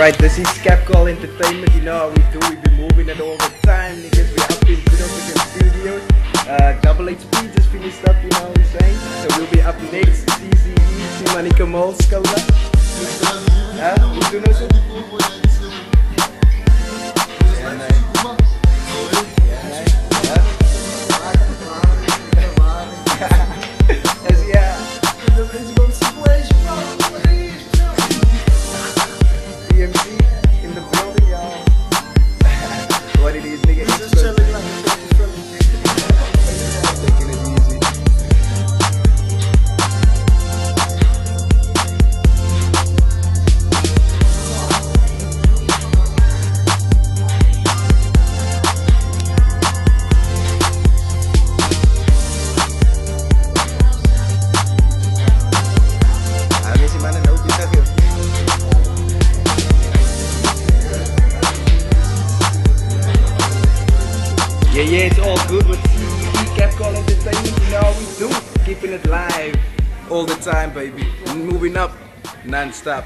Alright, this is Capcall Entertainment. You know how we do, we be moving it all the time, niggas. We up in good African studios. Double HP just finished up, you know what I'm saying? So we'll be up next. CCE, Simanika Mall, Skola. Hoe doen we zo? Ja, nee. DMC in the building, y'all. What it is, nigga? Just chilling like taking it easy. Messi mana nak ubi tak ke? Yeah, it's all good with Capcall Entertainment. You know how we do, keeping it live all the time, baby. Moving up, non-stop.